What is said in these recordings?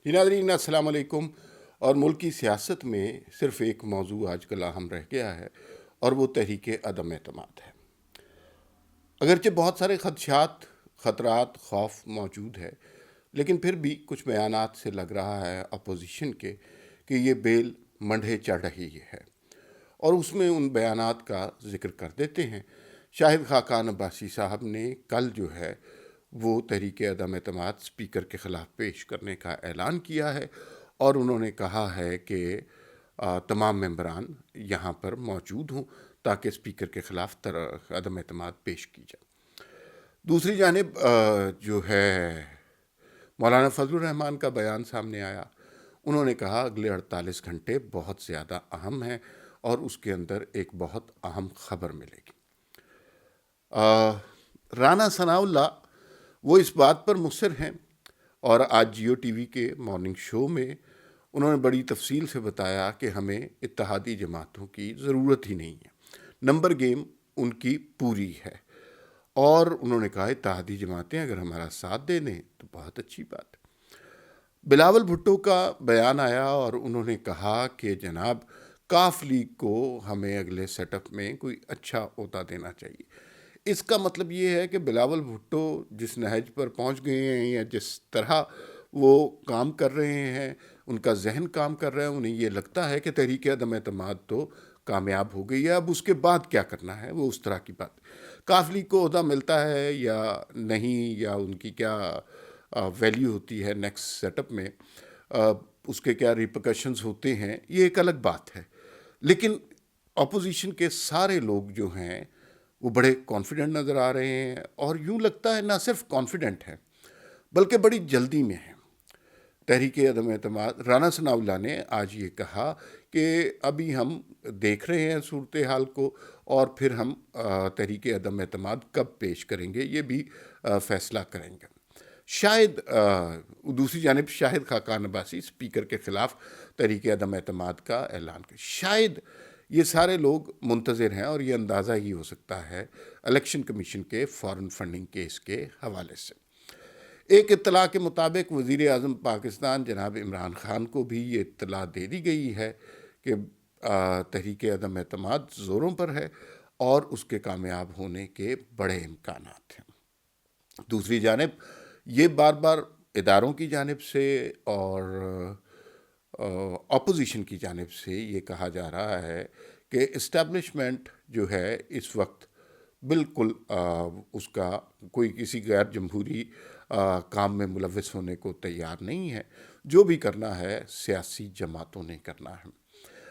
جی ناظرین السلام علیکم. اور ملک کی سیاست میں صرف ایک موضوع آج کل اہم رہ گیا ہے اور وہ تحریک عدم اعتماد ہے. اگرچہ بہت سارے خدشات، خطرات، خوف موجود ہے، لیکن پھر بھی کچھ بیانات سے لگ رہا ہے اپوزیشن کے کہ یہ بیل منڈھے چڑھ رہی ہے، اور اس میں ان بیانات کا ذکر کر دیتے ہیں. شاہد خاقان عباسی صاحب نے کل جو ہے وہ تحریک عدم اعتماد اسپیکر کے خلاف پیش کرنے کا اعلان کیا ہے، اور انہوں نے کہا ہے کہ تمام ممبران یہاں پر موجود ہوں تاکہ اسپیکر کے خلاف عدم اعتماد پیش کی جائے. دوسری جانب جو ہے مولانا فضل الرحمان کا بیان سامنے آیا. انہوں نے کہا اگلے 48 گھنٹے بہت زیادہ اہم ہیں اور اس کے اندر ایک بہت اہم خبر ملے گی. رانا ثناء اللہ وہ اس بات پر مصر ہیں، اور آج جیو ٹی وی کے مارننگ شو میں انہوں نے بڑی تفصیل سے بتایا کہ ہمیں اتحادی جماعتوں کی ضرورت ہی نہیں ہے، نمبر گیم ان کی پوری ہے. اور انہوں نے کہا اتحادی جماعتیں اگر ہمارا ساتھ دے دیں تو بہت اچھی بات ہے. بلاول بھٹو کا بیان آیا اور انہوں نے کہا کہ جناب کاف لیگ کو ہمیں اگلے سیٹ اپ میں کوئی اچھا عہدہ دینا چاہیے. اس کا مطلب یہ ہے کہ بلاول بھٹو جس نہج پر پہنچ گئے ہیں یا جس طرح وہ کام کر رہے ہیں، ان کا ذہن کام کر رہا ہے، انہیں یہ لگتا ہے کہ تحریک عدم اعتماد تو کامیاب ہو گئی ہے، اب اس کے بعد کیا کرنا ہے وہ اس طرح کی بات. کاف لیگ کو عہدہ ملتا ہے یا نہیں، یا ان کی کیا ویلیو ہوتی ہے نیکسٹ سیٹ اپ میں، اس کے کیا ریپرکشنز ہوتے ہیں، یہ ایک الگ بات ہے. لیکن اپوزیشن کے سارے لوگ جو ہیں وہ بڑے کانفیڈنٹ نظر آ رہے ہیں، اور یوں لگتا ہے نہ صرف کانفیڈنٹ ہیں بلکہ بڑی جلدی میں ہیں. تحریک عدم اعتماد رانا ثناء اللہ نے آج یہ کہا کہ ابھی ہم دیکھ رہے ہیں صورتحال کو، اور پھر ہم تحریک عدم اعتماد کب پیش کریں گے یہ بھی فیصلہ کریں گے. شاید دوسری جانب شاہد خاقان عباسی اسپیکر کے خلاف تحریک عدم اعتماد کا اعلان کریں. شاید یہ سارے لوگ منتظر ہیں، اور یہ اندازہ ہی ہو سکتا ہے الیکشن کمیشن کے فارن فنڈنگ کیس کے حوالے سے. ایک اطلاع کے مطابق وزیر اعظم پاکستان جناب عمران خان کو بھی یہ اطلاع دے دی گئی ہے کہ تحریک عدم اعتماد زوروں پر ہے اور اس کے کامیاب ہونے کے بڑے امکانات ہیں. دوسری جانب یہ بار بار اداروں کی جانب سے اور اپوزیشن کی جانب سے یہ کہا جا رہا ہے کہ اسٹیبلشمنٹ جو ہے اس وقت بالکل اس کا کوئی کسی غیر جمہوری کام میں ملوث ہونے کو تیار نہیں ہے. جو بھی کرنا ہے سیاسی جماعتوں نے کرنا ہے.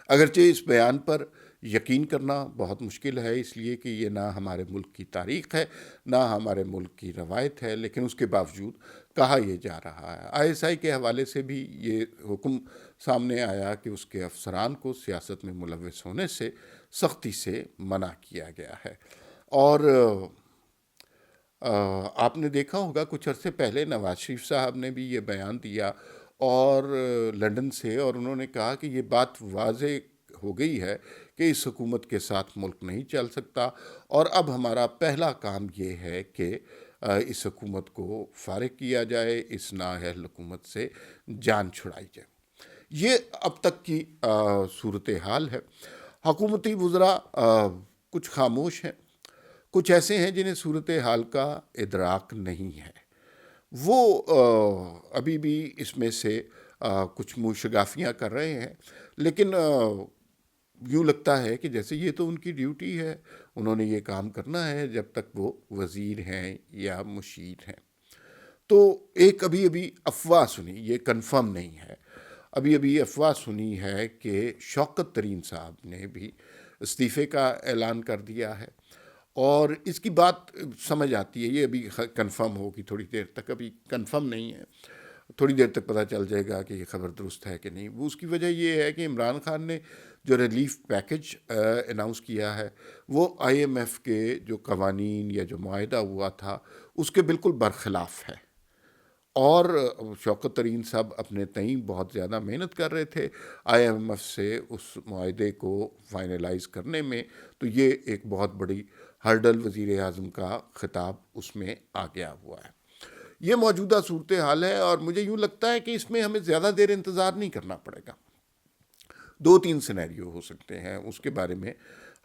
اگرچہ اس بیان پر یقین کرنا بہت مشکل ہے، اس لیے کہ یہ نہ ہمارے ملک کی تاریخ ہے نہ ہمارے ملک کی روایت ہے، لیکن اس کے باوجود کہا یہ جا رہا ہے. آئی ایس آئی کے حوالے سے بھی یہ حکم سامنے آیا کہ اس کے افسران کو سیاست میں ملوث ہونے سے سختی سے منع کیا گیا ہے. اور آپ نے دیکھا ہوگا کچھ عرصے پہلے نواز شریف صاحب نے بھی یہ بیان دیا اور لندن سے، اور انہوں نے کہا کہ یہ بات واضح ہو گئی ہے کہ اس حکومت کے ساتھ ملک نہیں چل سکتا، اور اب ہمارا پہلا کام یہ ہے کہ اس حکومت کو فارغ کیا جائے، اس نااہل حکومت سے جان چھڑائی جائے. یہ اب تک کی صورتحال ہے. حکومتی وزراء کچھ خاموش ہیں، کچھ ایسے ہیں جنہیں صورتحال کا ادراک نہیں ہے. وہ ابھی بھی اس میں سے کچھ منہ شگافیاں کر رہے ہیں، لیکن یوں لگتا ہے کہ جیسے یہ تو ان کی ڈیوٹی ہے، انہوں نے یہ کام کرنا ہے جب تک وہ وزیر ہیں یا مشیر ہیں. تو ایک ابھی افواہ سنی، یہ کنفرم نہیں ہے، ابھی افواہ سنی ہے کہ شوکت ترین صاحب نے بھی استعفے کا اعلان کر دیا ہے، اور اس کی بات سمجھ آتی ہے. یہ ابھی کنفرم ہوگی تھوڑی دیر تک، ابھی کنفرم نہیں ہے، تھوڑی دیر تک پتہ چل جائے گا کہ یہ خبر درست ہے کہ نہیں. وہ اس کی وجہ یہ ہے کہ عمران خان نے جو ریلیف پیکج اناؤنس کیا ہے وہ آئی ایم ایف کے جو قوانین یا جو معاہدہ ہوا تھا اس کے بالکل برخلاف ہے. اور شوکت ترین صاحب اپنے تئیں بہت زیادہ محنت کر رہے تھے آئی ایم ایف سے اس معاہدے کو فائنلائز کرنے میں، تو یہ ایک بہت بڑی ہرڈل وزیر اعظم کا خطاب اس میں آ گیا ہوا ہے. یہ موجودہ صورتحال ہے، اور مجھے یوں لگتا ہے کہ اس میں ہمیں زیادہ دیر انتظار نہیں کرنا پڑے گا. 2-3 سینیریو ہو سکتے ہیں، اس کے بارے میں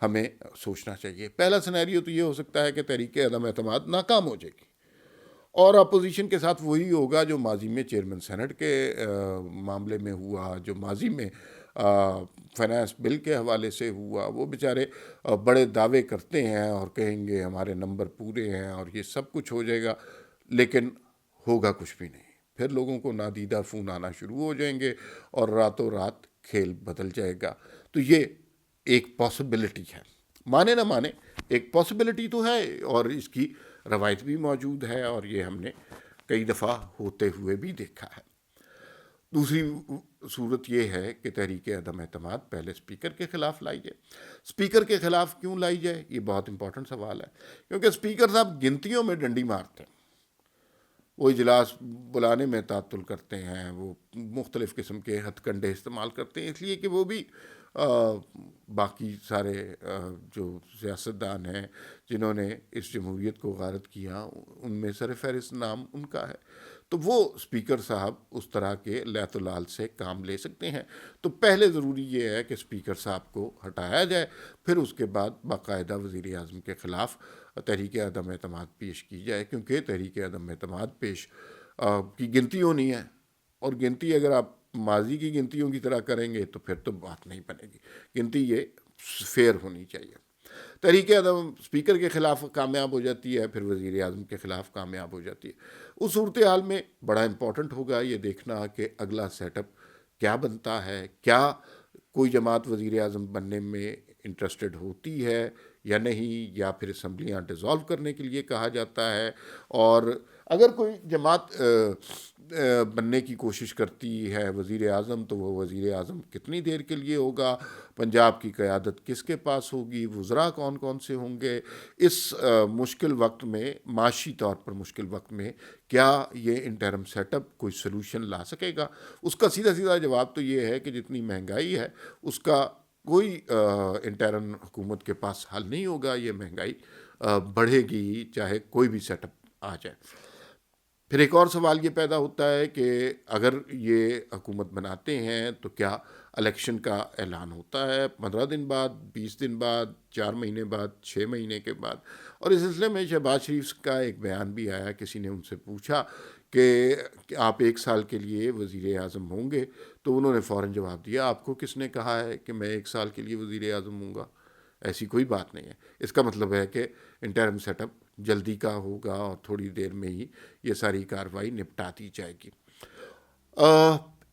ہمیں سوچنا چاہیے. پہلا سینیریو تو یہ ہو سکتا ہے کہ تحریک عدم اعتماد ناکام ہو جائے گی، اور اپوزیشن کے ساتھ وہی ہوگا جو ماضی میں چیئرمین سینٹ کے معاملے میں ہوا، جو ماضی میں فائنانس بل کے حوالے سے ہوا. وہ بیچارے بڑے دعوے کرتے ہیں اور کہیں گے ہمارے نمبر پورے ہیں اور یہ سب کچھ ہو جائے گا، لیکن ہوگا کچھ بھی نہیں. پھر لوگوں کو نادیدہ فون آنا شروع ہو جائیں گے اور راتوں رات کھیل بدل جائے گا. تو یہ ایک پاسبلٹی ہے، مانے نہ مانے ایک پاسبلٹی تو ہے، اور اس کی روایت بھی موجود ہے، اور یہ ہم نے کئی دفعہ ہوتے ہوئے بھی دیکھا ہے. دوسری صورت یہ ہے کہ تحریک عدم اعتماد پہلے اسپیکر کے خلاف لائی جائے. اسپیکر کے خلاف کیوں لائی جائے؟ یہ بہت امپورٹنٹ سوال ہے، کیونکہ اسپیکر صاحب گنتیوں میں ڈنڈی مارتے ہیں. وہ اجلاس بلانے میں تعطل کرتے ہیں، وہ مختلف قسم کے ہتھ کنڈے استعمال کرتے ہیں، اس لیے کہ وہ بھی باقی سارے جو سیاستدان ہیں جنہوں نے اس جمہوریت کو غارت کیا، ان میں سر فہرست نام ان کا ہے. تو وہ اسپیکر صاحب اس طرح کے لیت و لال سے کام لے سکتے ہیں. تو پہلے ضروری یہ ہے کہ اسپیکر صاحب کو ہٹایا جائے، پھر اس کے بعد باقاعدہ وزیر اعظم کے خلاف تحریک عدم اعتماد پیش کی جائے، کیونکہ تحریک عدم اعتماد پیش کی گنتی ہونی ہے، اور گنتی اگر آپ ماضی کی گنتیوں کی طرح کریں گے تو پھر تو بات نہیں بنے گی. گنتی یہ فیئر ہونی چاہیے. تحریک عدم اسپیکر کے خلاف کامیاب ہو جاتی ہے، پھر وزیر اعظم کے خلاف کامیاب ہو جاتی ہے. اس صورتحال میں بڑا امپورٹنٹ ہوگا یہ دیکھنا کہ اگلا سیٹ اپ کیا بنتا ہے. کیا کوئی جماعت وزیر اعظم بننے میں انٹرسٹڈ ہوتی ہے یا نہیں، یا پھر اسمبلیاں ڈیزالو کرنے کے لیے کہا جاتا ہے؟ اور اگر کوئی جماعت بننے کی کوشش کرتی ہے وزیر اعظم، تو وہ وزیر اعظم کتنی دیر کے لیے ہوگا؟ پنجاب کی قیادت کس کے پاس ہوگی؟ وزراء کون کون سے ہوں گے؟ اس مشکل وقت میں، معاشی طور پر مشکل وقت میں، کیا یہ انٹرم سیٹ اپ کوئی سلوشن لا سکے گا؟ اس کا سیدھا سیدھا جواب تو یہ ہے کہ جتنی مہنگائی ہے اس کا کوئی انٹرم حکومت کے پاس حل نہیں ہوگا. یہ مہنگائی بڑھے گی چاہے کوئی بھی سیٹ اپ آ جائے. پھر ایک اور سوال یہ پیدا ہوتا ہے کہ اگر یہ حکومت بناتے ہیں تو کیا الیکشن کا اعلان ہوتا ہے 15 دن بعد، 20 دن بعد، 4 مہینے بعد، 6 مہینے کے بعد؟ اور اس سلسلے میں شہباز شریف کا ایک بیان بھی آیا. کسی نے ان سے پوچھا کہ آپ 1 سال کے لیے وزیر اعظم ہوں گے، تو انہوں نے فوراً جواب دیا، آپ کو کس نے کہا ہے کہ میں 1 سال کے لیے وزیر اعظم ہوں گا؟ ایسی کوئی بات نہیں ہے. اس کا مطلب ہے کہ انٹرم سیٹ اپ جلدی کا ہوگا اور تھوڑی دیر میں ہی یہ ساری کارروائی نپٹا دی جائے گی.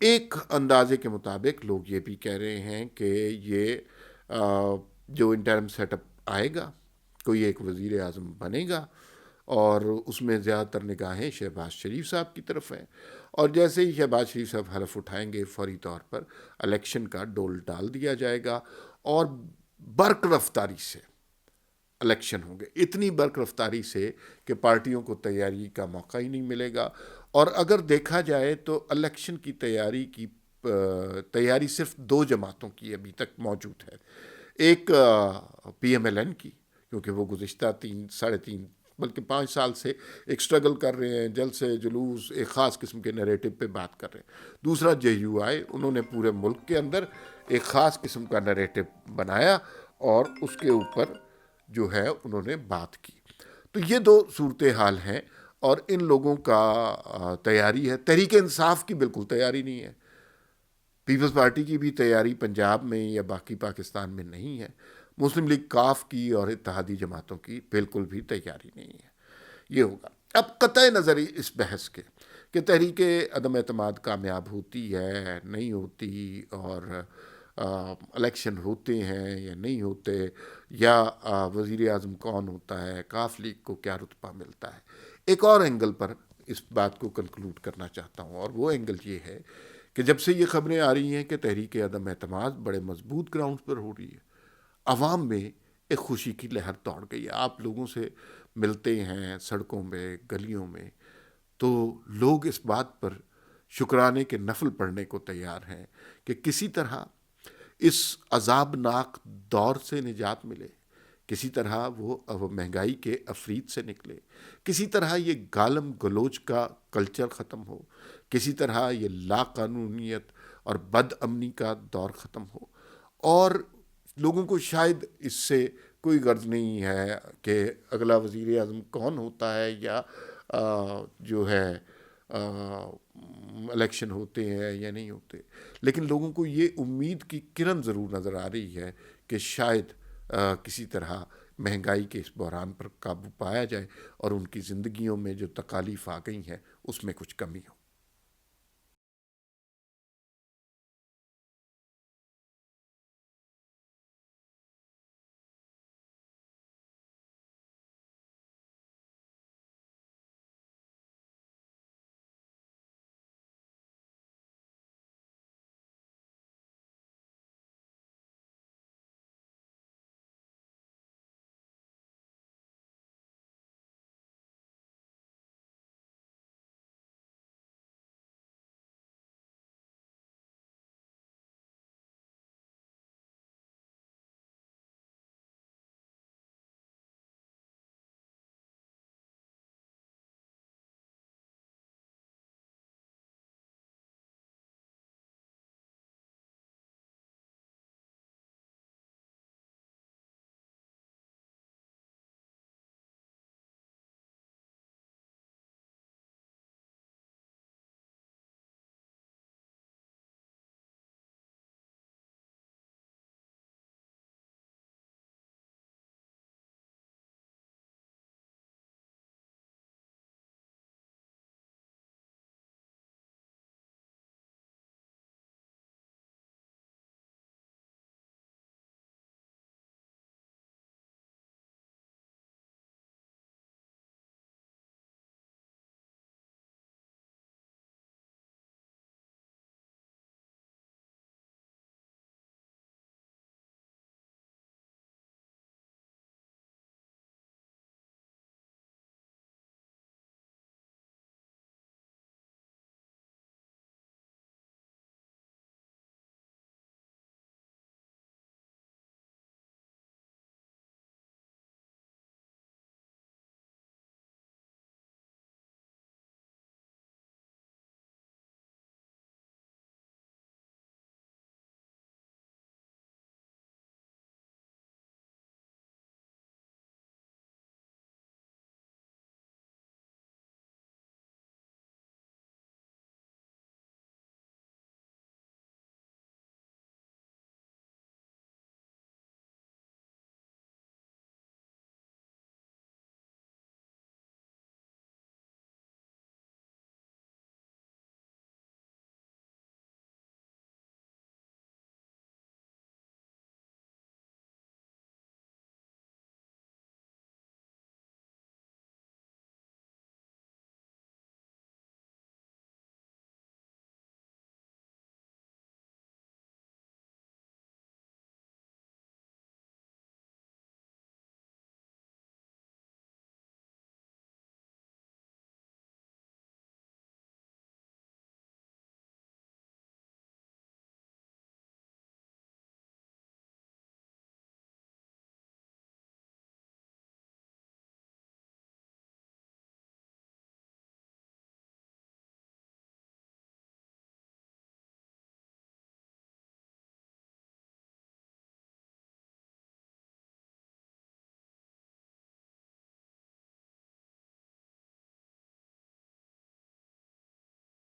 ایک اندازے کے مطابق لوگ یہ بھی کہہ رہے ہیں کہ یہ جو انٹرم سیٹ اپ آئے گا، کوئی ایک وزیر اعظم بنے گا، اور اس میں زیادہ تر نگاہیں شہباز شریف صاحب کی طرف ہیں. اور جیسے ہی شہباز شریف صاحب حلف اٹھائیں گے، فوری طور پر الیکشن کا ڈول ڈال دیا جائے گا، اور برق رفتاری سے الیکشن ہوں گے. اتنی برق رفتاری سے کہ پارٹیوں کو تیاری کا موقع ہی نہیں ملے گا. اور اگر دیکھا جائے تو الیکشن کی تیاری صرف 2 جماعتوں کی ابھی تک موجود ہے. ایک پی ایم ایل این کی، کیونکہ وہ گزشتہ 3 بلکہ 5 سال سے ایک سٹرگل کر رہے ہیں، جلد سے جلوس ایک خاص قسم کے نیریٹو پہ بات کر رہے ہیں. دوسرا جے یو آئی، انہوں نے پورے ملک کے اندر ایک خاص قسم کا نیریٹو بنایا اور اس کے اوپر جو ہے انہوں نے بات کی. تو یہ 2 صورتحال ہیں، اور ان لوگوں کا تیاری ہے. تحریک انصاف کی بالکل تیاری نہیں ہے. پیپلز پارٹی کی بھی تیاری پنجاب میں یا باقی پاکستان میں نہیں ہے. مسلم لیگ کاف کی اور اتحادی جماعتوں کی بالکل بھی تیاری نہیں ہے. یہ ہوگا. اب قطع نظر اس بحث کے کہ تحریک عدم اعتماد کامیاب ہوتی ہے نہیں ہوتی، اور الیکشن ہوتے ہیں یا نہیں ہوتے، یا وزیر اعظم کون ہوتا ہے، کاف لیگ کو کیا رتبہ ملتا ہے، ایک اور اینگل پر اس بات کو کنکلوڈ کرنا چاہتا ہوں. اور وہ اینگل یہ ہے کہ جب سے یہ خبریں آ رہی ہیں کہ تحریک عدم اعتماد بڑے مضبوط گراؤنڈ پر ہو رہی ہے، عوام میں ایک خوشی کی لہر دوڑ گئی ہے. آپ لوگوں سے ملتے ہیں سڑکوں میں، گلیوں میں، تو لوگ اس بات پر شکرانے کے نفل پڑھنے کو تیار ہیں کہ کسی طرح اس عذابناک دور سے نجات ملے، کسی طرح وہ مہنگائی کے افریط سے نکلے، کسی طرح یہ گالم گلوچ کا کلچر ختم ہو، کسی طرح یہ لا قانونیت اور بد امنی کا دور ختم ہو، اور لوگوں کو شاید اس سے کوئی غرض نہیں ہے کہ اگلا وزیر اعظم کون ہوتا ہے یا جو ہے الیکشن ہوتے ہیں یا نہیں ہوتے، لیکن لوگوں کو یہ امید کی کرن ضرور نظر آ رہی ہے کہ شاید کسی طرح مہنگائی کے اس بحران پر قابو پایا جائے اور ان کی زندگیوں میں جو تکالیف آ گئی ہیں اس میں کچھ کمی ہو۔